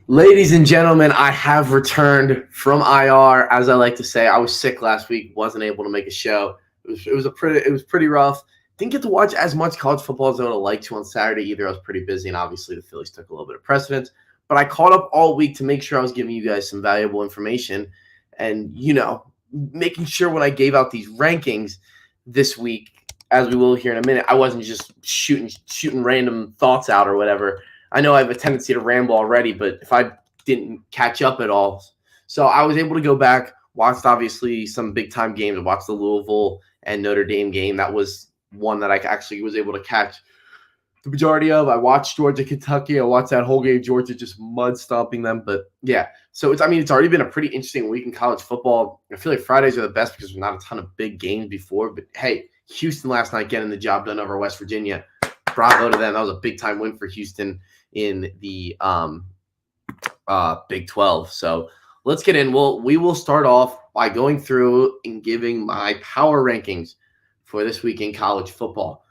Ladies and gentlemen, I have returned from IR. As I like to say, I was sick last week, wasn't able to make a show. It was pretty rough. Didn't get to watch as much college football as I would have liked to on Saturday either. I was pretty busy, and obviously the Phillies took a little bit of precedence. But I caught up all week to make sure I was giving you guys some valuable information, and making sure when I gave out these rankings this week, as we will here in a minute, I wasn't just shooting random thoughts out or whatever. I know I have a tendency to ramble already, but if I didn't catch up at all. So I was able to go back, watched obviously some big-time games. I watched the Louisville and Notre Dame game. That was one that I actually was able to catch the majority of. I watched Georgia, Kentucky. I watched that whole game, Georgia just mud-stomping them. But, yeah, so it's already been a pretty interesting week in college football. I feel like Fridays are the best because there's not a ton of big games before. But, hey, Houston last night getting the job done over West Virginia. Bravo to them. That was a big-time win for Houston in the Big 12. So let's get in. We will start off by going through and giving my power rankings for this week in college football.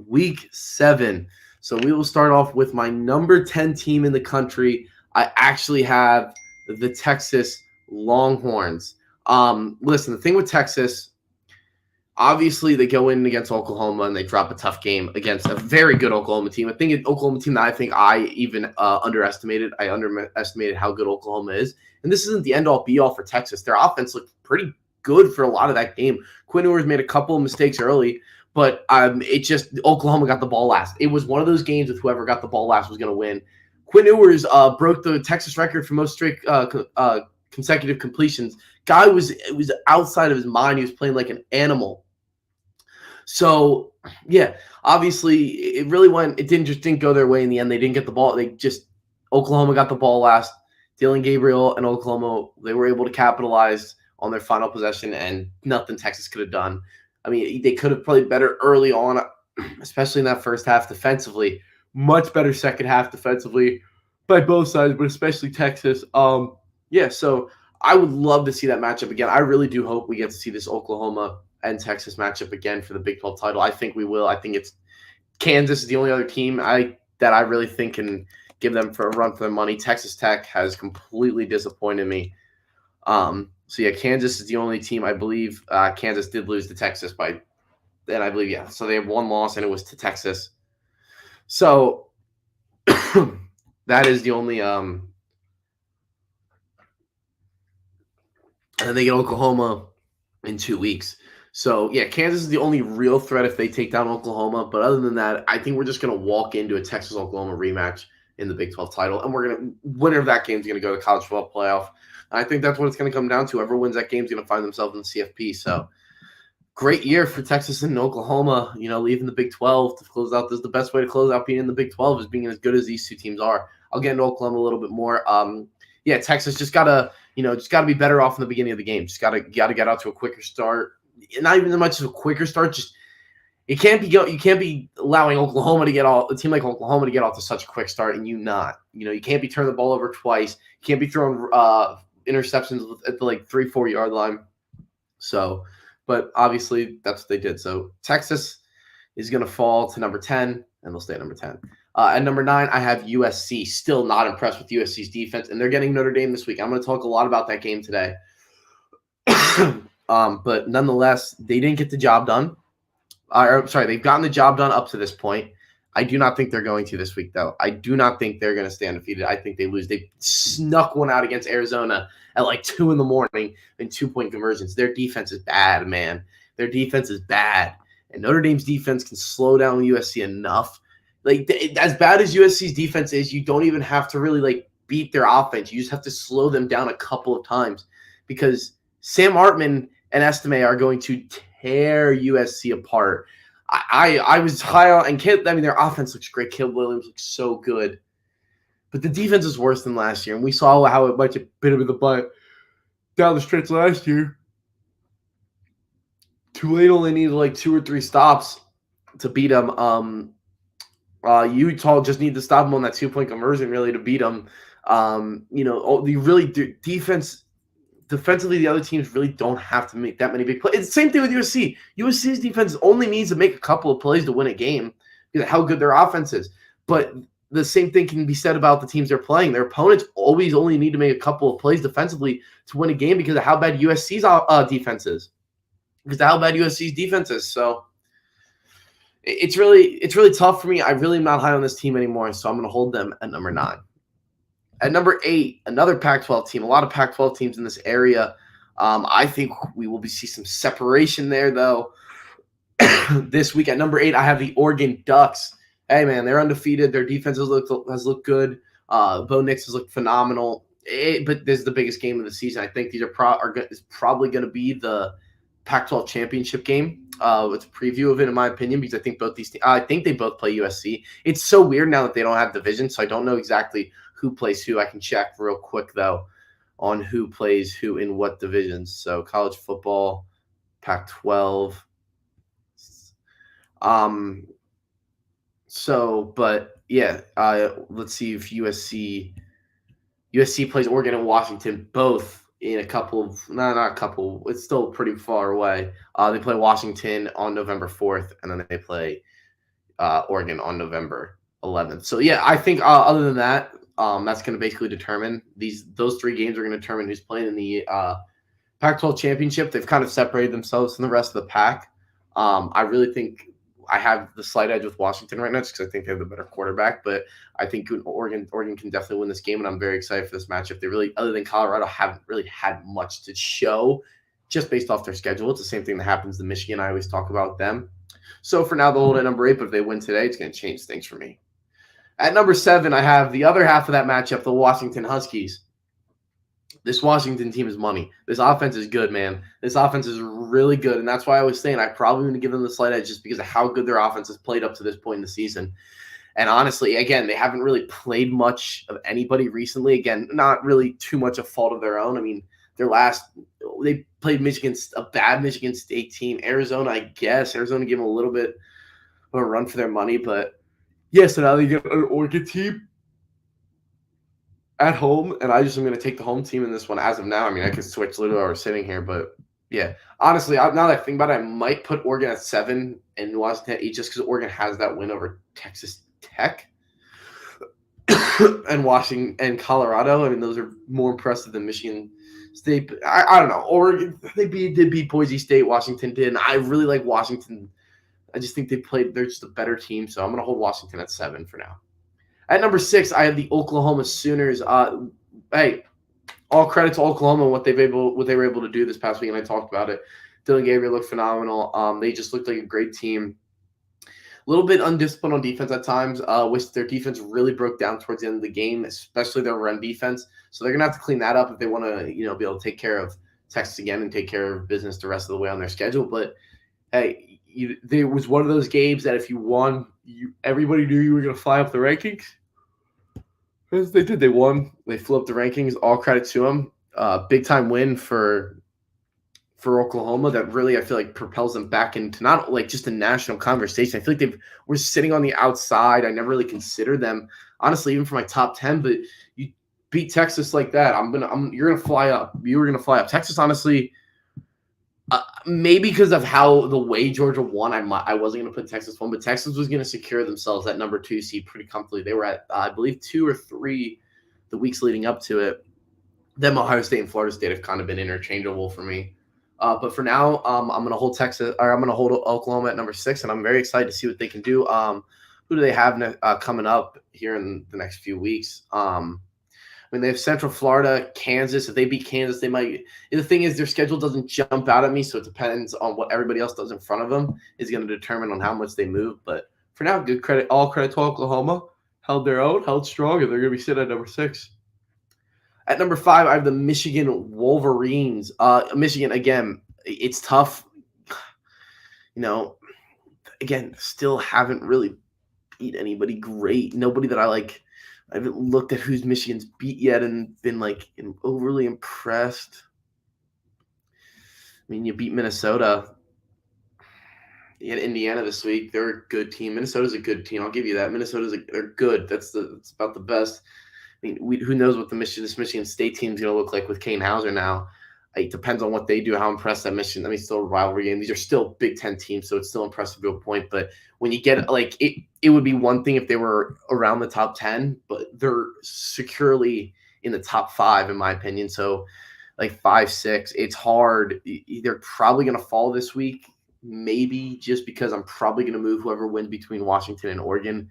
Week 7. So we will start off with my number 10 team in the country. I actually have the Texas Longhorns. Listen, the thing with Texas, obviously, they go in against Oklahoma and they drop a tough game against a very good Oklahoma team. I think an Oklahoma team that I even underestimated. I underestimated how good Oklahoma is. And this isn't the end-all, be-all for Texas. Their offense looked pretty good for a lot of that game. Quinn Ewers made a couple of mistakes early, but Oklahoma got the ball last. It was one of those games with whoever got the ball last was going to win. Quinn Ewers broke the Texas record for most straight consecutive completions. Guy was outside of his mind. He was playing like an animal. So, yeah, obviously it didn't go their way in the end. They didn't get the ball. Oklahoma got the ball last. Dylan Gabriel and Oklahoma, they were able to capitalize on their final possession, and nothing Texas could have done. They could have played better early on, especially in that first half defensively. Much better second half defensively by both sides, but especially Texas. So I would love to see that matchup again. I really do hope we get to see this Oklahoma and Texas matchup again for the Big 12 title. I think we will. I think it's Kansas is the only other team that I really think can give them for a run for their money. Texas Tech has completely disappointed me. Kansas is the only team. I believe Kansas did lose to Texas so they have one loss, and it was to Texas. So that is the only and then they get Oklahoma in 2 weeks. So, yeah, Kansas is the only real threat if they take down Oklahoma. But other than that, I think we're just going to walk into a Texas-Oklahoma rematch in the Big 12 title. And winner of that game is going to go to the college football playoff. And I think that's what it's going to come down to. Whoever wins that game is going to find themselves in the CFP. So, great year for Texas and Oklahoma, leaving the Big 12 to close out. This is the best way to close out being in the Big 12 is being as good as these two teams are. I'll get into Oklahoma a little bit more. Texas just got to be better off in the beginning of the game. Just got to get out to a quicker start. Not even as much as a quicker start. You can't be allowing a team like Oklahoma to get off to such a quick start, and you can't be turning the ball over twice. You can't be throwing interceptions at the 3-4 yard line. So, but obviously that's what they did. So Texas is going to fall to number 10, and they'll stay at number 10. At number 9, I have USC. Still not impressed with USC's defense, and they're getting Notre Dame this week. I'm going to talk a lot about that game today. But nonetheless, they didn't get the job done. They've gotten the job done up to this point. I do not think they're going to this week, though. I do not think they're going to stay undefeated. I think they lose. They snuck one out against Arizona at 2 in the morning in 2-point conversions. Their defense is bad, man. Their defense is bad. And Notre Dame's defense can slow down USC enough. As bad as USC's defense is, you don't even have to really, beat their offense. You just have to slow them down a couple of times because Sam Hartman and Estime are going to tear USC apart. I was high on, and their offense looks great. Caleb Williams looks so good. but the defense is worse than last year, and we saw how it might have bit him in the butt down the stretch last year. Tulane only needed like 2 or 3 stops to beat them. Utah just need to stop them on that 2-point conversion really to beat them. You really do defensively, the other teams really don't have to make that many big plays. It's the same thing with USC. USC's defense only needs to make a couple of plays to win a game because of how good their offense is. But the same thing can be said about the teams they're playing. Their opponents always only need to make a couple of plays defensively to win a game because of how bad USC's defense is. Because of how bad USC's defense is. So it's really tough for me. I really am not high on this team anymore, so I'm going to hold them at number 9. At number 8, another Pac-12 team. A lot of Pac-12 teams in this area. I think we will see some separation there, though. This week at number 8, I have the Oregon Ducks. Hey, man, they're undefeated. Their defense has looked good. Bo Nix has looked phenomenal. But this is the biggest game of the season. I think these is probably going to be the Pac-12 championship game. It's a preview of it, in my opinion, because I think they both play USC. It's so weird now that they don't have divisions, so I don't know exactly who plays who. I can check real quick, though, on who plays who in what divisions. So college football, Pac-12. Let's see if USC plays Oregon and Washington both in a couple of, not a couple, it's still pretty far away. They play Washington on November 4th, and then they play Oregon on November 11th. So, yeah, I think other than that, that's going to basically determine those 3 games are going to determine who's playing in the Pac-12 championship. They've kind of separated themselves from the rest of the pack. I really think I have the slight edge with Washington right now just because I think they have the better quarterback, but I think Oregon can definitely win this game, and I'm very excited for this matchup. They really, other than Colorado, haven't really had much to show just based off their schedule. It's the same thing that happens to Michigan. I always talk about them. So for now, they'll hold at number 8, but if they win today, it's going to change things for me. At number 7, I have the other half of that matchup, the Washington Huskies. This Washington team is money. This offense is good, man. This offense is really good, and that's why I was saying I probably going to give them the slight edge just because of how good their offense has played up to this point in the season. And honestly, again, they haven't really played much of anybody recently. Again, not really too much a fault of their own. I mean, they played a bad Michigan State team. Arizona, I guess. Arizona gave them a little bit of a run for their money, but yeah, so now they get an Oregon team at home, and I just am going to take the home team in this one as of now. I mean, I could switch literally while we're sitting here, but yeah. Honestly, now that I think about it, I might put Oregon at 7 and Washington at 8 just because Oregon has that win over Texas Tech and Washington and Colorado. I mean, those are more impressive than Michigan State. I don't know. Oregon, they beat Boise State. Washington did, and I really like Washington. I just think they're just a better team, so I'm going to hold Washington at 7 for now. At number 6, I have the Oklahoma Sooners. Hey, all credit to Oklahoma and what they were able to do this past week, and I talked about it. Dylan Gabriel looked phenomenal. They just looked like a great team. A little bit undisciplined on defense at times. Which their defense really broke down towards the end of the game, especially their run defense. So they're gonna have to clean that up if they want to, be able to take care of Texas again and take care of business the rest of the way on their schedule. But hey, there was one of those games that if you won, everybody knew you were going to fly up the rankings. As they did. They won. They flew up the rankings. All credit to them. Big time win for Oklahoma that really I feel like propels them back into not like just a national conversation. I feel like we're sitting on the outside. I never really considered them honestly even for my top 10. But you beat Texas like that, you're gonna fly up. You were gonna fly up. Texas honestly. Maybe because of how the way Georgia won, I wasn't going to put Texas 1, but Texas was going to secure themselves that number 2 seed pretty comfortably. They were at, I believe, 2 or 3 the weeks leading up to it. Them Ohio State and Florida State have kind of been interchangeable for me. But for now, I'm going to hold I'm going to hold Oklahoma at number 6, and I'm very excited to see what they can do. Who do they have coming up here in the next few weeks? I mean, they have Central Florida, Kansas. If they beat Kansas, they might. The thing is, their schedule doesn't jump out at me, so it depends on what everybody else does in front of them is going to determine on how much they move. But for now, all credit to Oklahoma. Held their own, held strong, and they're going to be sitting at number 6. At number 5, I have the Michigan Wolverines. Michigan, again, it's tough. Again, still haven't really beat anybody great. Nobody that I like. I haven't looked at who's Michigan's beat yet and been overly impressed. I mean, you beat Minnesota. You had Indiana this week. They're a good team. Minnesota's a good team. I'll give you that. They're good. That's about the best. I mean, who knows what this Michigan State team is going to look like with Kane Hauser now. It depends on what they do, how impressed that Michigan. I mean, still a rivalry game. These are still Big Ten teams, so it's still impressive to a point. But when you get it would be one thing if they were around the top 10, but they're securely in the top 5, in my opinion. So 5, 6, it's hard. They're probably going to fall this week. Maybe just because I'm probably going to move whoever wins between Washington and Oregon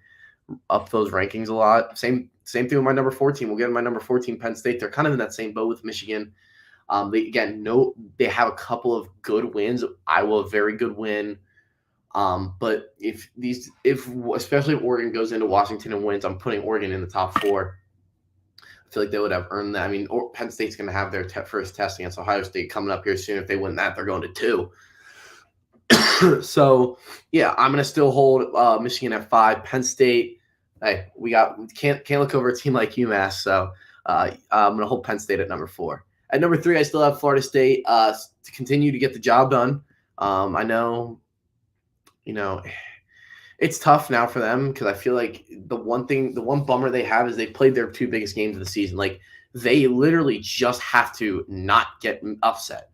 up those rankings a lot. Same thing with my number 14. We'll get my number 14, Penn State. They're kind of in that same boat with Michigan. They have a couple of good wins. Iowa, a very good win. But especially if Oregon goes into Washington and wins, I'm putting Oregon in the top 4. I feel like they would have earned that. I mean, Penn State's going to have their first test against Ohio State coming up here soon. If they win that, they're going to 2. So, yeah, I'm going to still hold Michigan at 5. Penn State, hey, we can't look over a team like UMass. So I'm going to hold Penn State at number 4. At number 3, I still have Florida State to continue to get the job done. I know, it's tough now for them because I feel like the one bummer they have is they played their 2 biggest games of the season. They literally just have to not get upset.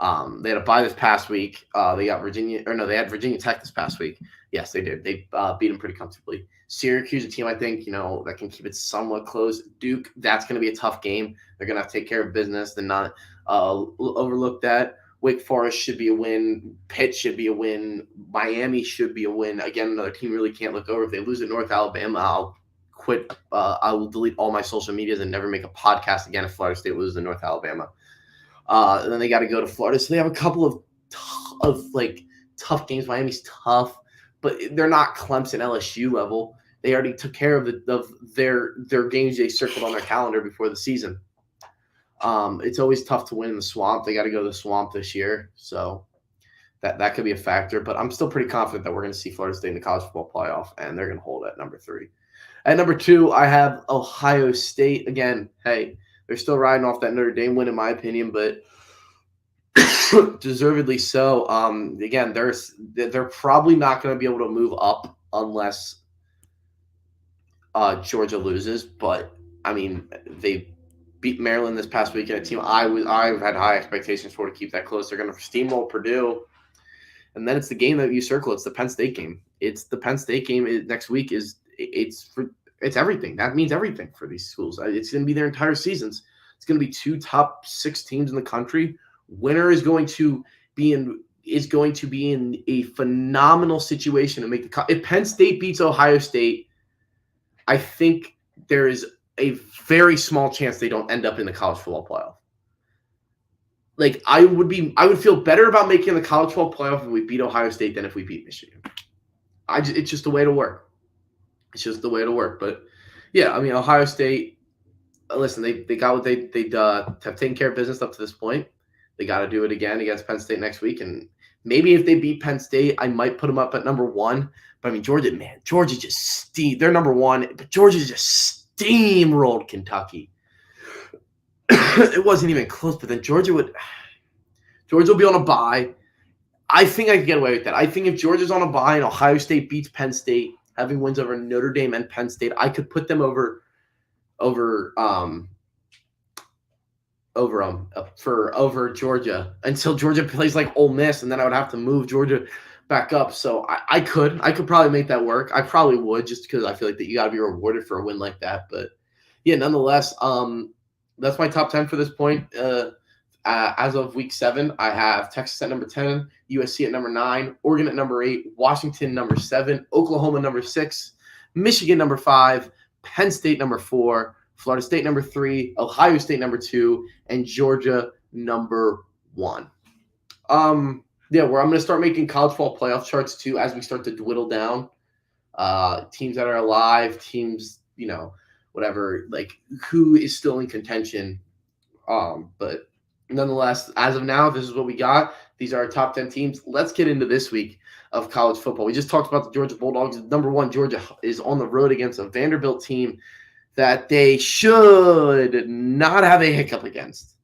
They had a bye this past week. They had Virginia Tech this past week. Yes, they did. They beat them pretty comfortably. Syracuse, a team I think, that can keep it somewhat close. Duke, that's going to be a tough game. They're going to have to take care of business and not overlook that. Wake Forest should be a win. Pitt should be a win. Miami should be a win. Again, another team really can't look over. If they lose at North Alabama, I'll quit. I will delete all my social medias and never make a podcast again if Florida State loses to North Alabama. And then they got to go to Florida. So they have a couple of tough games. Miami's tough, but they're not Clemson, LSU level. They already took care of their games they circled on their calendar before the season. It's always tough to win in the Swamp. They got to go to the Swamp this year, so that could be a factor. But I'm still pretty confident that we're going to see Florida State in the college football playoff, and they're going to hold at number 3. At number 2, I have Ohio State. Again, hey, they're still riding off that Notre Dame win, in my opinion, but deservedly so. Again, they're probably not going to be able to move up unless Georgia loses. But I mean, they beat Maryland this past weekend, a team I've had high expectations for to keep that close. They're going to steamroll Purdue, and then it's the game that you circle. It's the Penn State game. It's the Penn State game next week. It's everything. That means everything for these schools. It's going to be their entire seasons. It's going to be 2 top 6 teams in the country. Winner is going to be in a phenomenal situation to make the – if Penn State beats Ohio State, I think there is a very small chance they don't end up in the college football playoff. I would feel better about making the college football playoff if we beat Ohio State than if we beat Michigan. It's just the way to work. It's just the way to work. But, yeah, I mean, Ohio State, listen, they got what they have taken care of business up to this point. They got to do it again against Penn State next week. And maybe if they beat Penn State, I might put them up at number 1. But, I mean, Georgia just they're number 1. But Georgia just steamrolled Kentucky. It wasn't even close. But then Georgia will be on a bye. I think I can get away with that. I think if Georgia's on a bye and Ohio State beats Penn State, having wins over Notre Dame and Penn State, I could put them over Georgia until Georgia plays like Ole Miss, and then I would have to move Georgia back up. So I could probably make that work. I probably would, just because I feel like that you got to be rewarded for a win like that. But yeah, nonetheless, that's my top 10 for this point. As of week 7, I have Texas at number 10, USC at number 9, Oregon at number 8, Washington number 7, Oklahoma number 6, Michigan number 5, Penn State number 4, Florida State number 3, Ohio State number 2, and Georgia number 1. Where I'm going to start making college football playoff charts too as we start to dwindle down. Teams that are alive, teams, whatever, who is still in contention. But nonetheless, as of now, this is what we got. These are our top 10 teams. Let's get into this week of college football. We just talked about the Georgia Bulldogs. Number 1, Georgia is on the road against a Vanderbilt team that they should not have a hiccup against.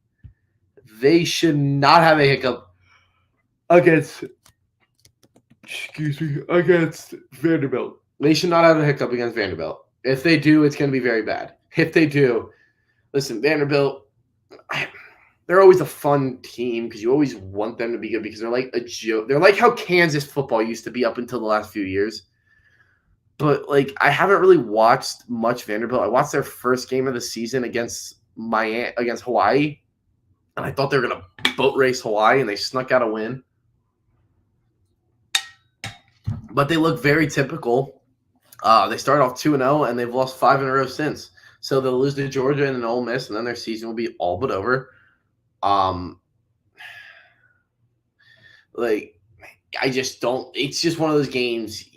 They should not have a hiccup against against Vanderbilt. They should not have a hiccup against Vanderbilt. If they do, it's going to be very bad. If they do, listen, Vanderbilt, they're always a fun team because you always want them to be good because they're like a joke. They're like how Kansas football used to be up until the last few years. But like I haven't really watched much Vanderbilt. I watched their first game of the season against Hawaii, and I thought they were going to boat race Hawaii, and they snuck out a win. But they look very typical. They started off 2-0, and they've lost 5 in a row since. So they'll lose to Georgia and then Ole Miss, and then their season will be all but over. Like I just don't. It's just one of those games.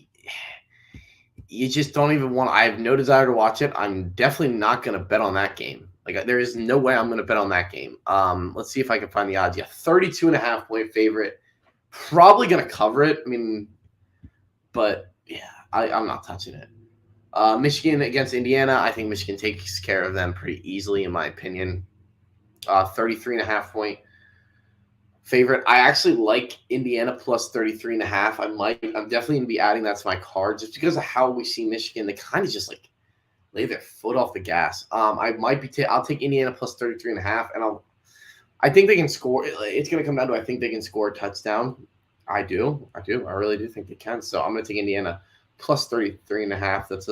You just don't even want. I have no desire to watch it. I'm definitely not going to bet on that game. Like there is no way I'm going to bet on that game. Let's see if I can find the odds. Yeah, 32.5-point favorite. Probably going to cover it. I mean, but yeah, I'm not touching it. Michigan against Indiana. I think Michigan takes care of them pretty easily, in my opinion. 33.5-point favorite. I actually like Indiana plus 33.5. I'm definitely going to be adding that to my card just because of how we see Michigan. They kind of just like lay their foot off the gas. I might be. I'll take Indiana plus 33.5, and I think they can score. It's going to come down to I think they can score a touchdown. I do. I really do think they can. So I'm going to take Indiana plus 33.5. That's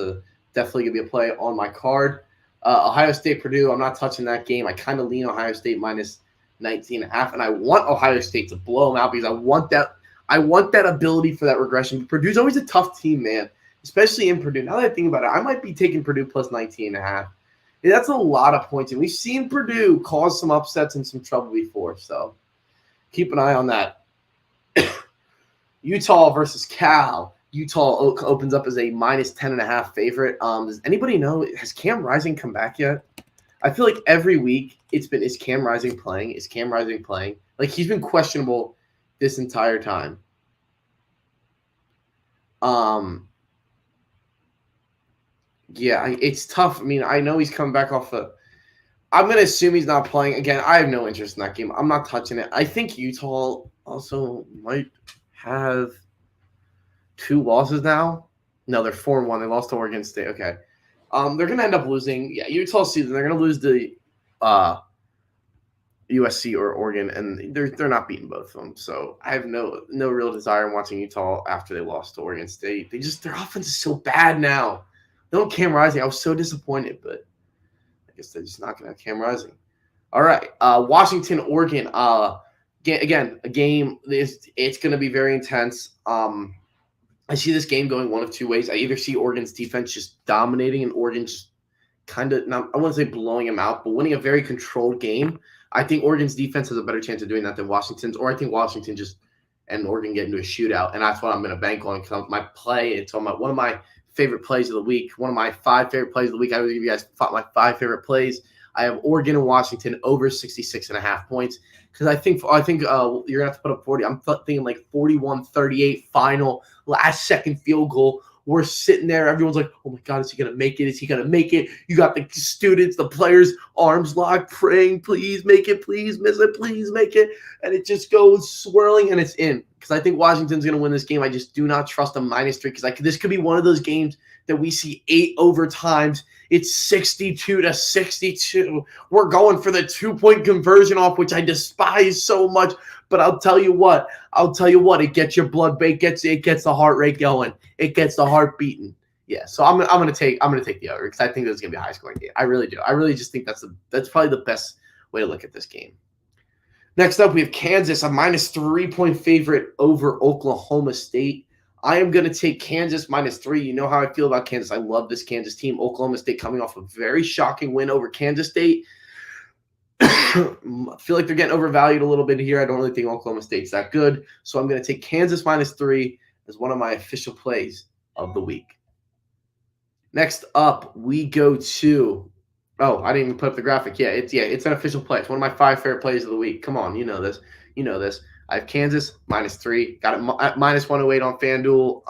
definitely going to be a play on my card. Ohio State, Purdue. I'm not touching that game. I kind of lean Ohio State minus 19.5, and I want Ohio State to blow them out because I want that ability for that regression. Purdue's always a tough team, man, especially in Purdue. Now that I think about it, I might be taking Purdue plus 19.5. That's a lot of points, and we've seen Purdue cause some upsets and some trouble before, so keep an eye on that. Utah versus Cal. Utah opens up as a minus 10.5 favorite. Does anybody know, has Cam Rising come back yet? I feel like every week is Cam Rising playing? Is Cam Rising playing? Like he's been questionable this entire time. Yeah, it's tough. I mean, I know he's coming back off I'm going to assume he's not playing. Again, I have no interest in that game. I'm not touching it. I think Utah also might have 2 losses now. No, they're 4-1. They lost to Oregon State. Okay. They're going to end up losing. Yeah, Utah season. They're going to lose to USC or Oregon, and they're not beating both of them. So I have no real desire in watching Utah after they lost to Oregon State. Their offense is so bad now. They don't Cam Rising. I was so disappointed, but I guess they're just not going to have Cam Rising. All right, Washington, Oregon. Again, a game. It's going to be very intense. I see this game going one of 2 ways. I either see Oregon's defense just dominating and Oregon just kind of, I wouldn't say blowing them out, but winning a very controlled game. I think Oregon's defense has a better chance of doing that than Washington's, or I think Washington and Oregon get into a shootout, and that's what I'm going to bank on because my play, it's on one of my favorite plays of the week, one of my 5 favorite plays of the week. I will give you guys my 5 favorite plays. I have Oregon and Washington over 66.5 points because I think you're going to have to put up 40. I'm thinking like 41-38 final, last second field goal. We're sitting there. Everyone's like, oh, my God, is he going to make it? Is he going to make it? You got the students, the players, arms locked, praying, please make it, please miss it, please make it. And it just goes swirling, and it's in. Because I think Washington's going to win this game. I just do not trust a -3 because this could be one of those games that we see 8 overtimes. It's 62-62. We're going for the 2-point conversion off, which I despise so much. But I'll tell you what, it gets your blood, it gets the heart rate going, it gets the heart beating. Yeah, so I'm gonna take the over because I think this is gonna be a high scoring game. I really do. I really just think that's probably the best way to look at this game. Next up, we have Kansas, a -3-point favorite over Oklahoma State. I am going to take Kansas -3. You know how I feel about Kansas. I love this Kansas team. Oklahoma State coming off a very shocking win over Kansas State. I feel like they're getting overvalued a little bit here. I don't really think Oklahoma State's that good. So I'm going to take Kansas -3 as one of my official plays of the week. Next up, we go to – oh, I didn't even put up the graphic. Yeah, it's an official play. It's one of my 5 favorite plays of the week. Come on, you know this. I have Kansas -3. Got it at -108 on FanDuel.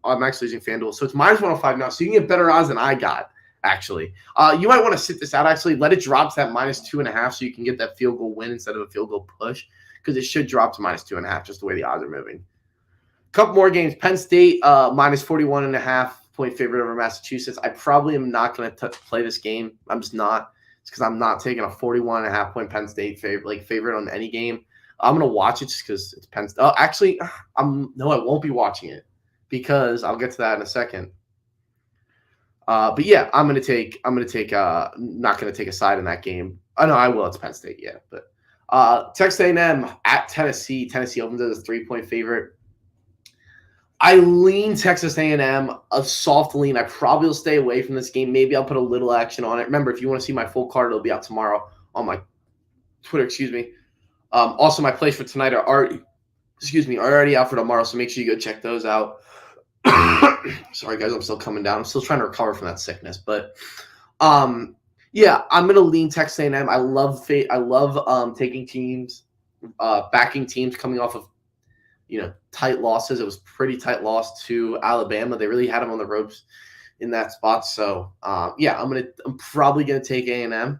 I'm actually using FanDuel, so it's -105 now. So you can get better odds than I got actually. You might want to sit this out, actually. Let it drop to that -2.5 so you can get that field goal win instead of a field goal push, because it should drop to -2.5 just the way the odds are moving. Couple more games. Penn State -41.5 point favorite over Massachusetts. I probably am not going to play this game. I'm just not. It's because I'm not taking a 41.5 point Penn State favorite on any game. I'm going to watch it just because it's Penn State. Oh, actually, I won't be watching it because I'll get to that in a second. But yeah, I'm not going to take a side in that game. Oh no, I will. It's Penn State, yeah. But Texas A&M at Tennessee. Tennessee opens as a 3-point favorite. I lean Texas A&M, a soft lean. I probably will stay away from this game. Maybe I'll put a little action on it. Remember, if you want to see my full card, it'll be out tomorrow on my Twitter. Also, my plays for tonight are already out for tomorrow, so make sure you go check those out. Sorry, guys, I'm still coming down. I'm still trying to recover from that sickness, but yeah, I'm gonna lean Texas A&M. I love taking teams, backing teams coming off of tight losses. It was pretty tight loss to Alabama. They really had them on the ropes in that spot. So yeah, I'm probably gonna take A&M.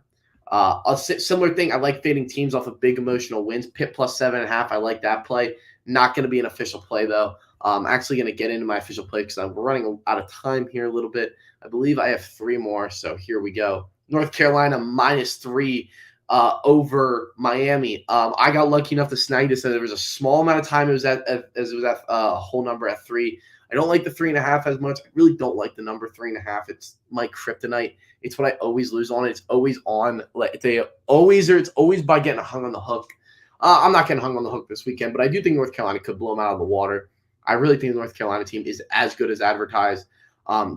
A similar thing. I like fading teams off of big emotional wins. Pitt plus 7.5. I like that play. Not going to be an official play though. I'm actually going to get into my official play because we're running out of time here a little bit. I believe I have 3 more. So here we go. North Carolina -3 over Miami. I got lucky enough to snag this, and there was a small amount of time it was at whole number at 3. I don't like the 3.5 as much. I really don't like the number 3.5. It's my kryptonite. It's what I always lose on. It's always on. It's always by getting hung on the hook. I'm not getting hung on the hook this weekend, but I do think North Carolina could blow them out of the water. I really think the North Carolina team is as good as advertised.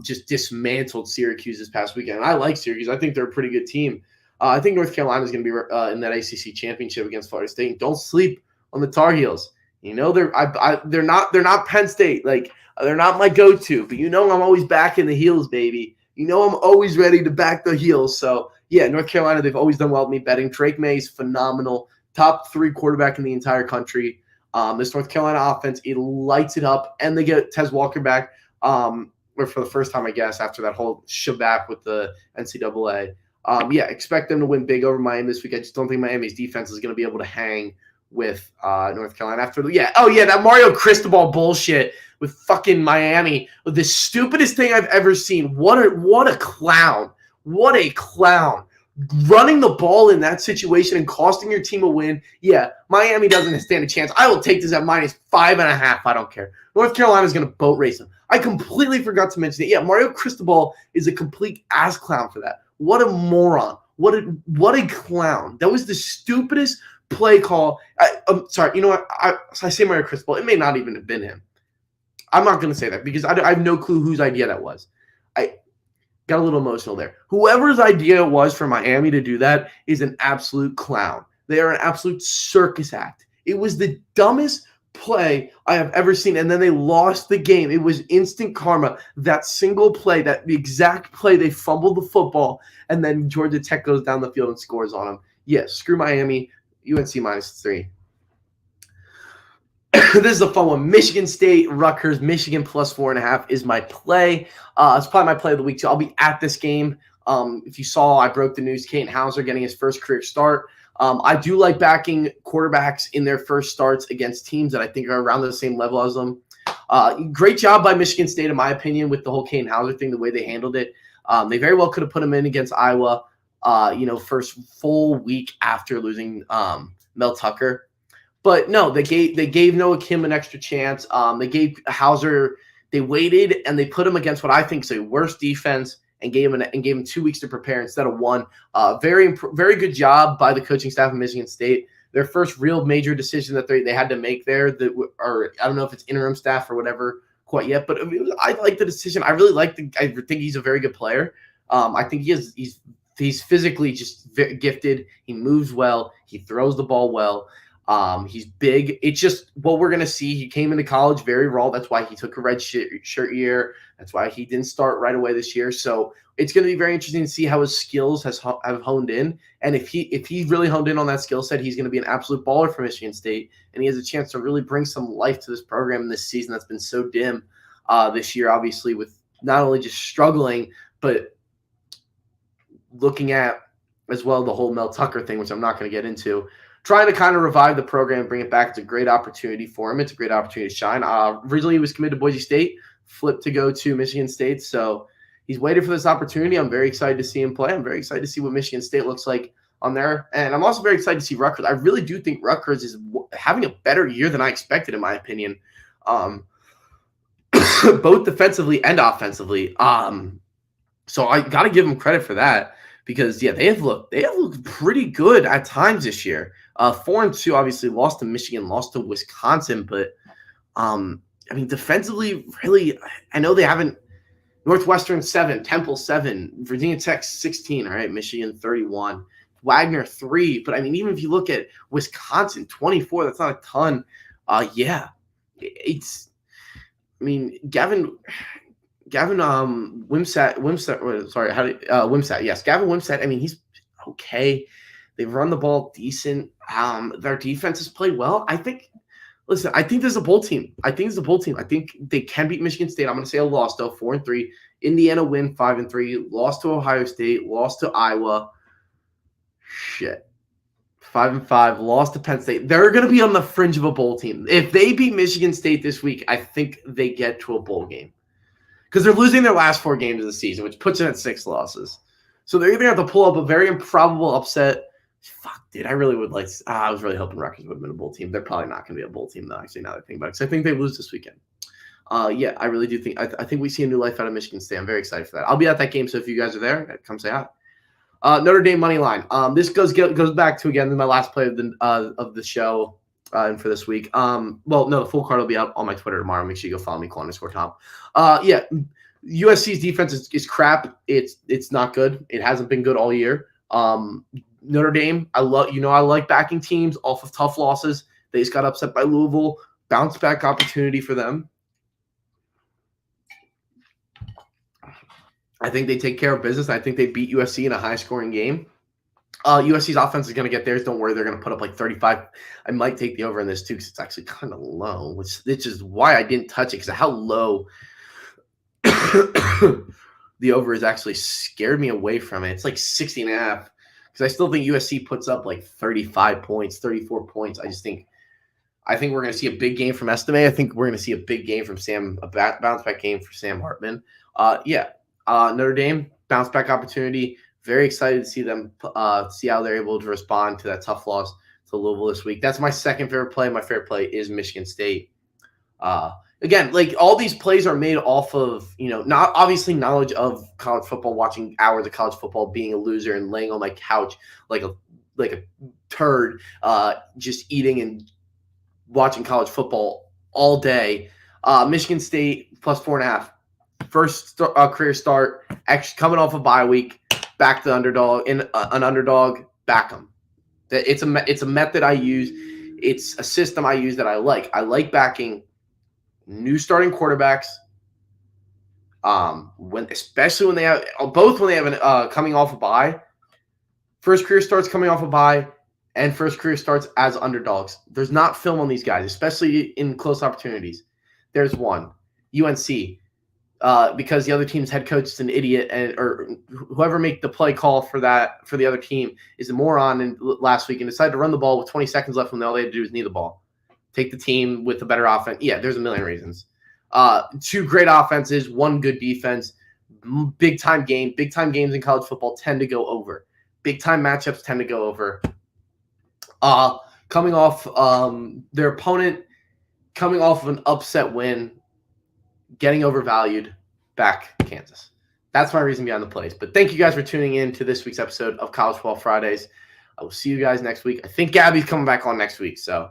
Just dismantled Syracuse this past weekend. And I like Syracuse. I think they're a pretty good team. I think North Carolina is going to be in that ACC championship against Florida State. Don't sleep on the Tar Heels. They're not Penn State. Like, they're not my go-to, but I'm always backing the Heels, baby. I'm always ready to back the Heels. So yeah, North Carolina, they've always done well with me betting. Drake May is phenomenal. Top 3 quarterback in the entire country. This North Carolina offense, it lights it up, and they get Tez Walker back, or for the first time, I guess, after that whole shabak with the NCAA. Yeah, expect them to win big over Miami this week. I just don't think Miami's defense is going to be able to hang with North Carolina that Mario Cristobal bullshit with fucking Miami. The stupidest thing I've ever seen. What a clown. What a clown. Running the ball in that situation and costing your team a win. Yeah, Miami doesn't stand a chance. I will take this at -5.5. I don't care. North Carolina's going to boat race them. I completely forgot to mention it. Yeah, Mario Cristobal is a complete ass clown for that. What a moron. What a clown. That was the stupidest play call. I'm sorry. You know what? I say Mario Cristobal. It may not even have been him. I'm not going to say that because I have no clue whose idea that was. I got a little emotional there. Whoever's idea it was for Miami to do that is an absolute clown. They are an absolute circus act. It was the dumbest play I have ever seen, and then they lost the game. It was instant karma. That single play, the exact play, they fumbled the football, and then Georgia Tech goes down the field and scores on them. Yes, screw Miami. UNC -3. This is a fun one. Michigan State, Rutgers, Michigan +4.5 is my play. It's probably my play of the week, too. I'll be at this game. If you saw, I broke the news. Katin Hauser getting his first career start. I do like backing quarterbacks in their first starts against teams that I think are around the same level as them. Great job by Michigan State, in my opinion, with the whole Katin Hauser thing, the way they handled it. They very well could have put him in against Iowa, first full week after losing Mel Tucker. But no, they gave Noah Kim an extra chance. They gave Hauser, they waited and they put him against what I think is a worse defense and gave him 2 weeks to prepare instead of 1. Very good job by the coaching staff of Michigan State. Their first real major decision that they had to make there, or I don't know if it's interim staff or whatever quite yet, but I like the decision. I really I think he's a very good player. I think he's physically just gifted. He moves well. He throws the ball well. He's big. It's just what we're going to see. He came into college very raw. That's why he took a red shirt year. That's why he didn't start right away this year. So it's going to be very interesting to see how his skills have honed in. And if he really honed in on that skill set, he's going to be an absolute baller for Michigan State. And he has a chance to really bring some life to this program this season that's been so dim this year, obviously, with not only just struggling, but looking at as well the whole Mel Tucker thing, which I'm not going to get into, trying to kind of revive the program, bring it back. It's a great opportunity for him. It's a great opportunity to shine. Originally, he was committed to Boise State, flipped to go to Michigan State. So he's waited for this opportunity. I'm very excited to see him play. I'm very excited to see what Michigan State looks like on there. And I'm also very excited to see Rutgers. I really do think Rutgers is having a better year than I expected, in my opinion, both defensively and offensively. So I got to give them credit for that because, yeah, they have looked pretty good at times this year. 4-2, obviously, lost to Michigan, lost to Wisconsin. But, I mean, defensively, really, I know they haven't – Northwestern 7, Temple 7, Virginia Tech 16, all right, Michigan 31. Wagner 3, but I mean, even if you look at Wisconsin 24, that's not a ton. Yeah, it's. I mean, Gavin Wimsatt. Sorry, Wimsatt? Yes, Gavin Wimsatt. I mean, he's okay. They've run the ball decent. Their defense has played well. I think. Listen, I think there's a bowl team. I think they can beat Michigan State. I'm going to say a loss though, 4-3. Indiana win 5-3. Lost to Ohio State. Lost to Iowa. Shit. 5-5, lost to Penn State. They're going to be on the fringe of a bowl team. If they beat Michigan State this week, I think they get to a bowl game. Because they're losing their last 4 games of the season, which puts them at 6 losses. So they're going to have to pull up a very improbable upset. Fuck, dude, I really would like – I was really hoping Rutgers would have been a bowl team. They're probably not going to be a bowl team, though, actually, now that I think about it. Because I think they lose this weekend. Yeah, I really do think – I think we see a new life out of Michigan State. I'm very excited for that. I'll be at that game, so if you guys are there, come say hi. Notre Dame money line. This goes back to again my last play of the show and for this week. Well, no, the full card will be out on my Twitter tomorrow. Make sure you go follow me, _Tom. Yeah, USC's defense is crap. It's not good. It hasn't been good all year. Notre Dame, I like backing teams off of tough losses. They just got upset by Louisville. Bounce back opportunity for them. I think they take care of business. I think they beat USC in a high-scoring game. USC's offense is going to get theirs. Don't worry, they're going to put up like 35. I might take the over in this too because it's actually kind of low, which is why I didn't touch it because of how low the over is actually scared me away from it. It's like 60.5 because I still think USC puts up like 35 points, 34 points. I think we're going to see a big game from Estime. I think we're going to see a big game from Sam, a bounce-back game for Sam Hartman. Notre Dame, bounce-back opportunity. Very excited to see them see how they're able to respond to that tough loss to Louisville this week. That's my second favorite play. My favorite play is Michigan State. Again, like all these plays are made off of, not obviously knowledge of college football, watching hours of college football, being a loser and laying on my couch like a turd, just eating and watching college football all day. Michigan State plus 4.5. First career start, actually coming off a bye week, back the underdog in an underdog, back them. It's a method I use. It's a system I use that I like. I like backing new starting quarterbacks. Especially when they have coming off a bye, first career starts coming off a bye, and first career starts as underdogs. There's not film on these guys, especially in close opportunities. There's one, UNC. Because the other team's head coach is an idiot, or whoever made the play call for the other team is a moron. Last week and decided to run the ball with 20 seconds left when all they had to do was knee the ball, take the team with a better offense. Yeah, there's a million reasons. 2 great offenses, 1 good defense. Big time games in college football tend to go over. Big time matchups tend to go over. Coming off their opponent, coming off of an upset win. Getting overvalued, back Kansas. That's my reason behind the plays. But thank you guys for tuning in to this week's episode of College Football Fridays. I will see you guys next week. I think Gabby's coming back on next week, so.